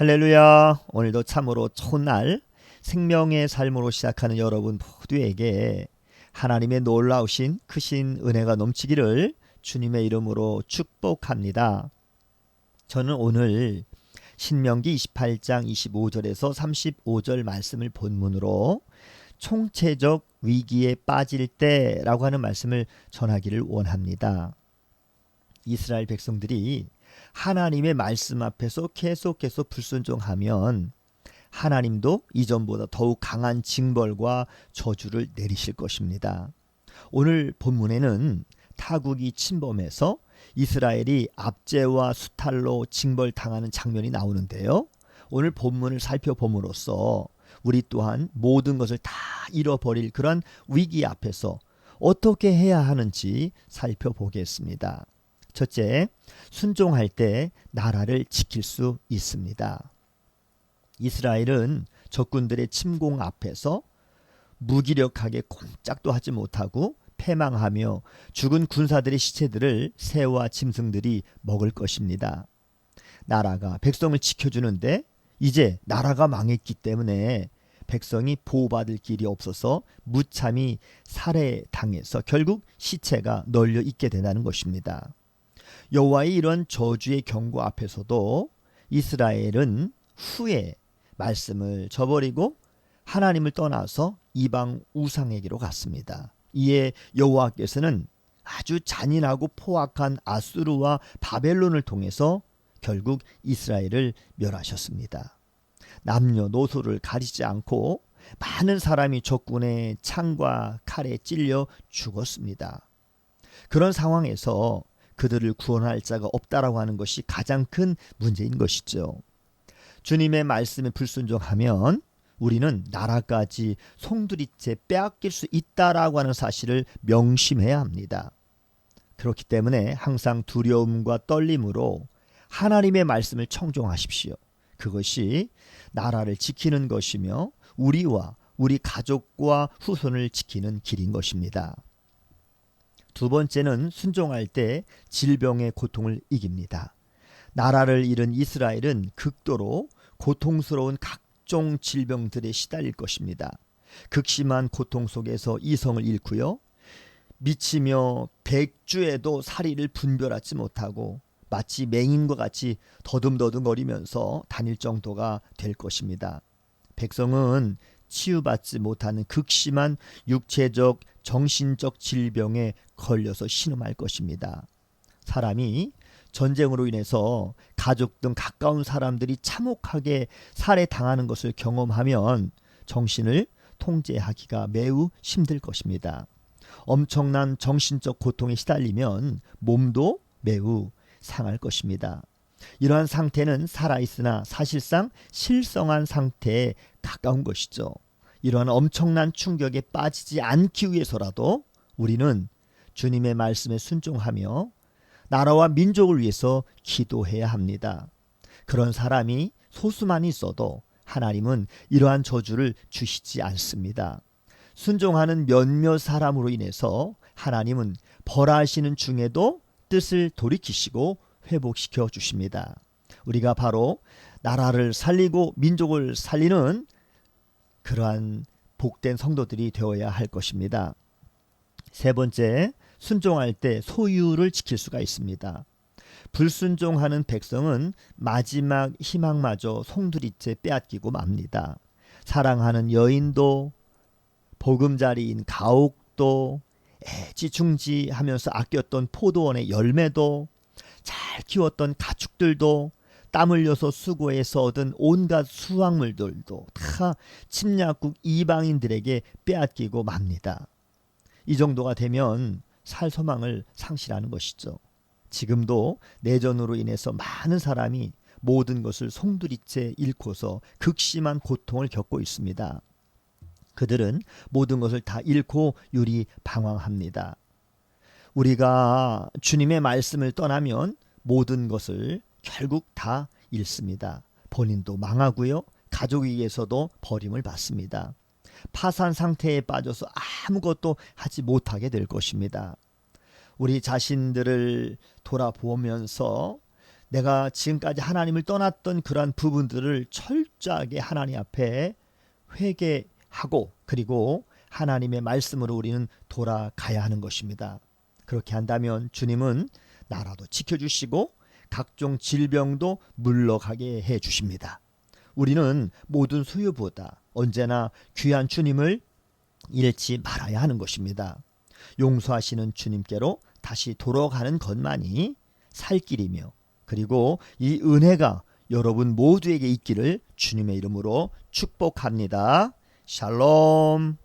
할렐루야. 오늘도 참으로 좋은 날, 생명의 삶으로 시작하는 여러분 모두에게 하나님의 놀라우신 크신 은혜가 넘치기를 주님의 이름으로 축복합니다. 저는 오늘 신명기 28장 25절에서 35절 말씀을 본문으로 총체적 위기에 빠질 때라고 하는 말씀을 전하기를 원합니다. 이스라엘 백성들이 하나님의 말씀 앞에서 계속해서 불순종하면 하나님도 이전보다 더욱 강한 징벌과 저주를 내리실 것입니다. 오늘 본문에는 타국이 침범해서 이스라엘이 압제와 수탈로 징벌당하는 장면이 나오는데요. 오늘 본문을 살펴봄으로써 우리 또한 모든 것을 다 잃어버릴 그런 위기 앞에서 어떻게 해야 하는지 살펴보겠습니다. 첫째, 순종할 때 나라를 지킬 수 있습니다. 이스라엘은 적군들의 침공 앞에서 무기력하게 꼼짝도 하지 못하고 패망하며 죽은 군사들의 시체들을 새와 짐승들이 먹을 것입니다. 나라가 백성을 지켜주는데 이제 나라가 망했기 때문에 백성이 보호받을 길이 없어서 무참히 살해당해서 결국 시체가 널려 있게 된다는 것입니다. 여호와의 이런 저주의 경고 앞에서도 이스라엘은 후에 말씀을 저버리고 하나님을 떠나서 이방 우상에게로 갔습니다. 이에 여호와께서는 아주 잔인하고 포악한 아수르와 바벨론을 통해서 결국 이스라엘을 멸하셨습니다. 남녀노소를 가리지 않고 많은 사람이 적군의 창과 칼에 찔려 죽었습니다. 그런 상황에서 그들을 구원할 자가 없다라고 하는 것이 가장 큰 문제인 것이죠. 주님의 말씀에 불순종하면 우리는 나라까지 송두리째 빼앗길 수 있다라고 하는 사실을 명심해야 합니다. 그렇기 때문에 항상 두려움과 떨림으로 하나님의 말씀을 청종하십시오. 그것이 나라를 지키는 것이며 우리와 우리 가족과 후손을 지키는 길인 것입니다. 두 번째는 순종할 때 질병의 고통을 이깁니다. 나라를 잃은 이스라엘은 극도로 고통스러운 각종 질병들에 시달릴 것입니다. 극심한 고통 속에서 이성을 잃고요. 미치며 백주에도 사리를 분별하지 못하고 마치 맹인과 같이 더듬더듬거리면서 다닐 정도가 될 것입니다. 백성은 치유받지 못하는 극심한 육체적, 정신적 질병에 걸려서 신음할 것입니다. 사람이 전쟁으로 인해서 가족 등 가까운 사람들이 참혹하게 살해당하는 것을 경험하면 정신을 통제하기가 매우 힘들 것입니다. 엄청난 정신적 고통에 시달리면 몸도 매우 상할 것입니다. 이러한 상태는 살아있으나 사실상 실성한 상태에 가까운 것이죠. 이러한 엄청난 충격에 빠지지 않기 위해서라도 우리는 주님의 말씀에 순종하며 나라와 민족을 위해서 기도해야 합니다. 그런 사람이 소수만 있어도 하나님은 이러한 저주를 주시지 않습니다. 순종하는 몇몇 사람으로 인해서 하나님은 벌하시는 중에도 뜻을 돌이키시고 회복시켜 주십니다. 우리가 바로 나라를 살리고 민족을 살리는 그러한 복된 성도들이 되어야 할 것입니다. 세 번째, 순종할 때 소유를 지킬 수가 있습니다. 불순종하는 백성은 마지막 희망마저 송두리째 빼앗기고 맙니다. 사랑하는 여인도, 보금자리인 가옥도, 애지중지하면서 아꼈던 포도원의 열매도, 잘 키웠던 가축들도, 땀 흘려서 수고해서 얻은 온갖 수확물들도 다 침략국 이방인들에게 빼앗기고 맙니다. 이 정도가 되면 살 소망을 상실하는 것이죠. 지금도 내전으로 인해서 많은 사람이 모든 것을 송두리째 잃고서 극심한 고통을 겪고 있습니다. 그들은 모든 것을 다 잃고 유리방황합니다. 우리가 주님의 말씀을 떠나면 모든 것을 결국 다 잃습니다. 본인도 망하고요. 가족에게서도 버림을 받습니다. 파산 상태에 빠져서 아무것도 하지 못하게 될 것입니다. 우리 자신들을 돌아보면서 내가 지금까지 하나님을 떠났던 그러한 부분들을 철저하게 하나님 앞에 회개하고 그리고 하나님의 말씀으로 우리는 돌아가야 하는 것입니다. 그렇게 한다면 주님은 나라도 지켜주시고 각종 질병도 물러가게 해 주십니다. 우리는 모든 소유보다 언제나 귀한 주님을 잃지 말아야 하는 것입니다. 용서하시는 주님께로 다시 돌아가는 것만이 살 길이며 그리고 이 은혜가 여러분 모두에게 있기를 주님의 이름으로 축복합니다. 샬롬.